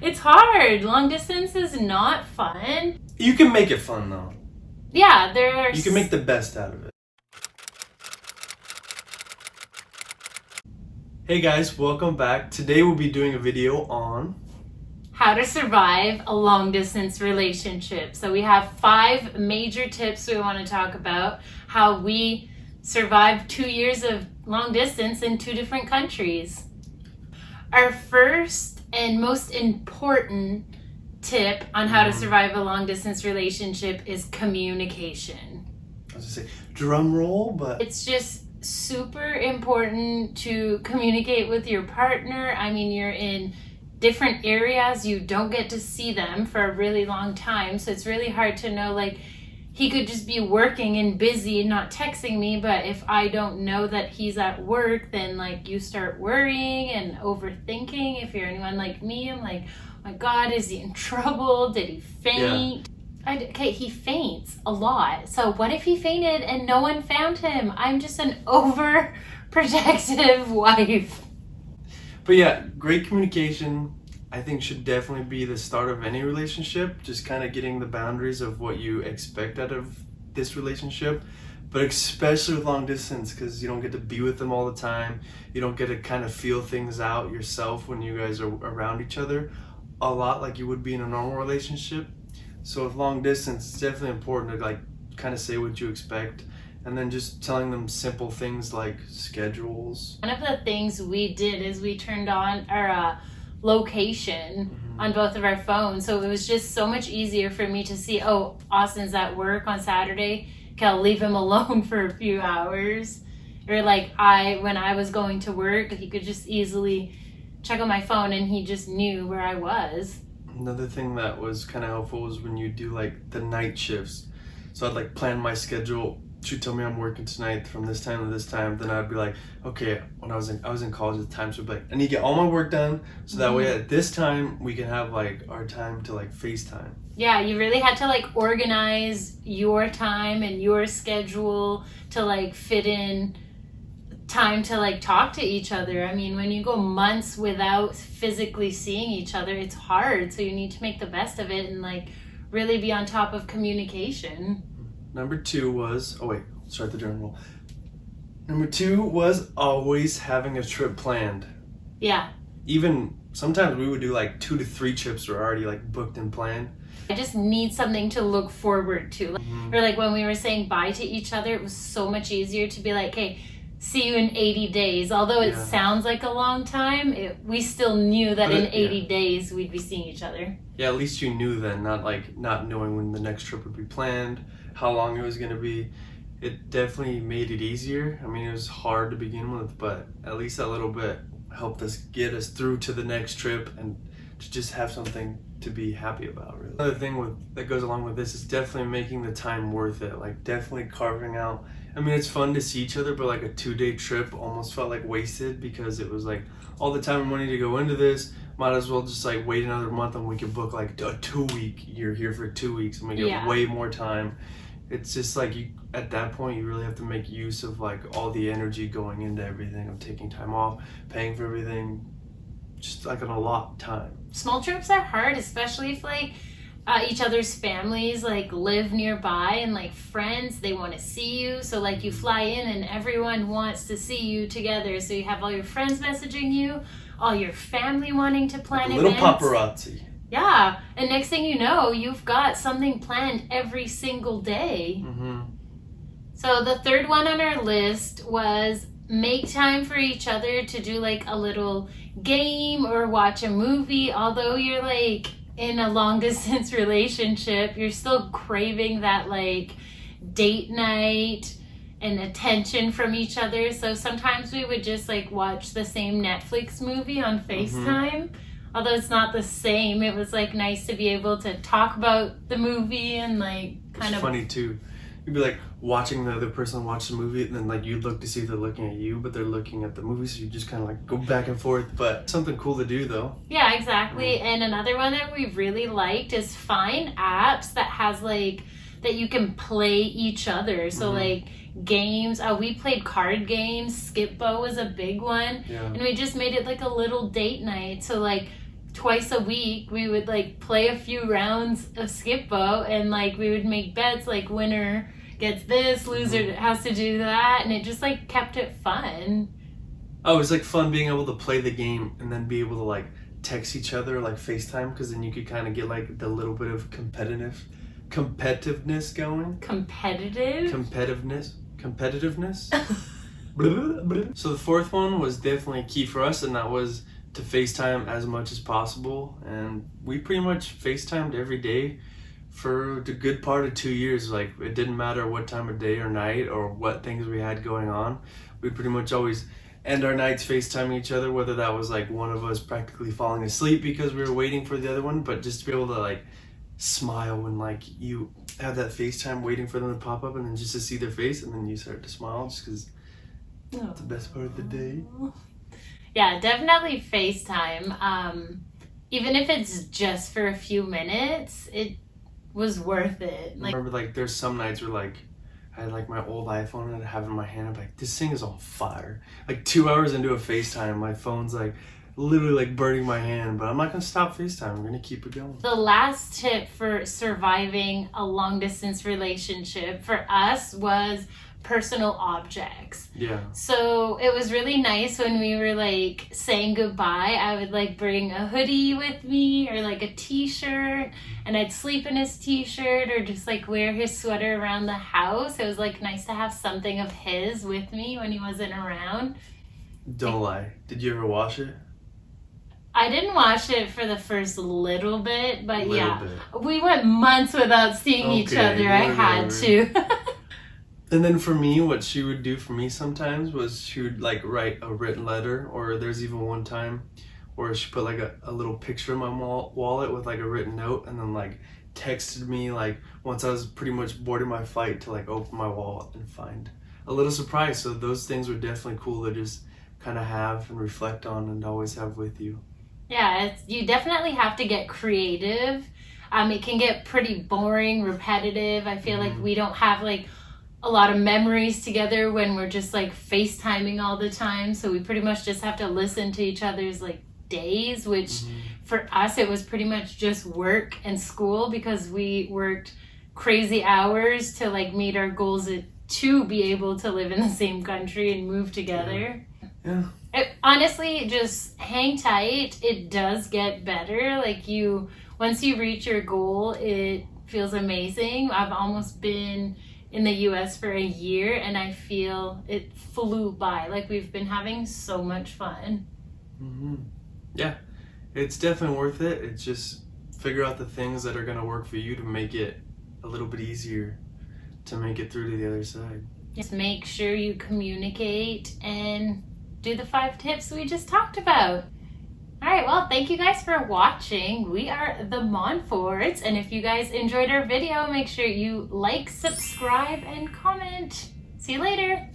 It's hard. Long distance is not fun. You can make it fun though. Yeah, there's... You can make the best out of it. Hey guys, welcome back. Today we'll be doing a video on how to survive a long distance relationship. So we have 5 major tips we want to talk about. How we survived 2 years of long distance in 2 different countries. Our first and most important tip on how to survive a long distance relationship is communication. I was gonna say drum roll, but it's just super important to communicate with your partner. I mean, you're in different areas, you don't get to see them for a really long time, so it's really hard to know, like, he could just be working and busy, not texting me, but if I don't know that he's at work, then like you start worrying and overthinking. If you're anyone like me, I'm like, oh my God, is he in trouble? Did he faint? Yeah. Okay, he faints a lot. So what if he fainted and no one found him? I'm just an overprotective wife. But yeah, great communication, I think, should definitely be the start of any relationship. Just kind of getting the boundaries of what you expect out of this relationship. But especially with long distance, because you don't get to be with them all the time. You don't get to kind of feel things out yourself when you guys are around each other a lot like you would be in a normal relationship. So with long distance, it's definitely important to like kind of say what you expect. And then just telling them simple things like schedules. One of the things we did is we turned on our location on both of our phones. So it was just so much easier for me to see, oh, Austin's at work on Saturday. Okay, I'll leave him alone for a few hours. Or like when I was going to work, he could just easily check on my phone and he just knew where I was. Another thing that was kind of helpful was when you do like the night shifts. So I'd like plan my schedule. She'd tell me I'm working tonight from this time to this time. Then I'd be like, okay, when I was in college at the time, so I'd be like, I need to get all my work done. So that way at this time, we can have like our time to like FaceTime. Yeah, you really had to like organize your time and your schedule to like fit in time to like talk to each other. I mean, when you go months without physically seeing each other, it's hard. So you need to make the best of it and like really be on top of communication. Number 2 was, start the drum roll. Number 2 was always having a trip planned. Yeah. Even sometimes we would do like 2 to 3 trips were already like booked and planned. I just need something to look forward to. Or like when we were saying bye to each other, it was so much easier to be like, hey, see you in 80 days. Although it sounds like a long time, we still knew that in 80 days we'd be seeing each other. Yeah, at least you knew then, not knowing when the next trip would be planned, how long it was going to be. It definitely made it easier. I mean, it was hard to begin with, but at least that little bit helped us get us through to the next trip and to just have something to be happy about, really. Another thing that goes along with this is definitely making the time worth it. Like definitely carving out. I mean, it's fun to see each other, but like a 2-day trip almost felt like wasted because it was like all the time and money to go into this. Might as well just like wait another month and we could book like a 2-week. You're here for 2 weeks and we get way more time. It's just like at that point you really have to make use of like all the energy going into everything, of taking time off, paying for everything, just like an allot time. Small trips are hard, especially if like each other's families like live nearby and like friends, they want to see you. So like you fly in and everyone wants to see you together. So you have all your friends messaging you, all your family wanting to plan like a little events. Paparazzi. Yeah, and next thing you know, you've got something planned every single day. So the third one on our list was make time for each other to do like a little game or watch a movie. Although you're like in a long distance relationship, you're still craving that like date night and attention from each other. So sometimes we would just like watch the same Netflix movie on FaceTime. Although it's not the same, it was like nice to be able to talk about the movie and like kind of... It's funny too. You'd be like watching the other person watch the movie and then like you'd look to see if they're looking at you, but they're looking at the movie, so you just kind of like go back and forth. But something cool to do though. Yeah, exactly. And another one that we really liked is find apps that has like, that you can play each other. So like games, we played card games. Skip-Bo was a big one. And we just made it like a little date night. So like twice a week we would like play a few rounds of skip-bo, and like we would make bets like winner gets this, loser has to do that, and it just like kept it fun. Oh, it was like fun being able to play the game and then be able to like text each other, like FaceTime, because then you could kind of get like the little bit of competitiveness going. Competitiveness. So the fourth one was definitely key for us, and that was to FaceTime as much as possible. And we pretty much FaceTimed every day for the good part of 2 years. Like, it didn't matter what time of day or night or what things we had going on. We pretty much always end our nights FaceTiming each other, whether that was like one of us practically falling asleep because we were waiting for the other one, but just to be able to like smile when like you have that FaceTime waiting for them to pop up, and then just to see their face and then you start to smile just because it's the best part of the day. Yeah, definitely FaceTime. Even if it's just for a few minutes, it was worth it. Like, I remember like there's some nights where like I had like my old iPhone and I'd have it in my hand. I'm like, this thing is on fire. Like 2 hours into a FaceTime, my phone's like literally like burning my hand, but I'm not gonna stop FaceTime. I'm gonna keep it going. The last tip for surviving a long distance relationship for us was personal objects. Yeah. So it was really nice when we were like saying goodbye. I would like bring a hoodie with me or like a t-shirt, and I'd sleep in his t-shirt or just like wear his sweater around the house. It was like nice to have something of his with me when he wasn't around. Don't lie. Did you ever wash it? I didn't wash it for the first little bit, but we went months without seeing each other. I had to. And then for me, what she would do for me sometimes was she would like write a written letter, or there's even one time where she put like a little picture in my wallet with like a written note, and then like texted me like once I was pretty much boarding my flight to like open my wallet and find a little surprise. So those things were definitely cool to just kind of have and reflect on and always have with you. Yeah, you definitely have to get creative. It can get pretty boring, repetitive. I feel like we don't have like a lot of memories together when we're just like FaceTiming all the time. So we pretty much just have to listen to each other's like days, which for us, it was pretty much just work and school because we worked crazy hours to like meet our goals to be able to live in the same country and move together. Yeah. Honestly, just hang tight. It does get better. Like once you reach your goal, it feels amazing. I've almost been in the US for a year and I feel it flew by. Like we've been having so much fun. Yeah, it's definitely worth it. It's just figure out the things that are going to work for you to make it a little bit easier to make it through to the other side. Just make sure you communicate and do the 5 tips we just talked about. All right, well, thank you guys for watching. We are the Montforts, and if you guys enjoyed our video, make sure you like, subscribe, and comment. See you later.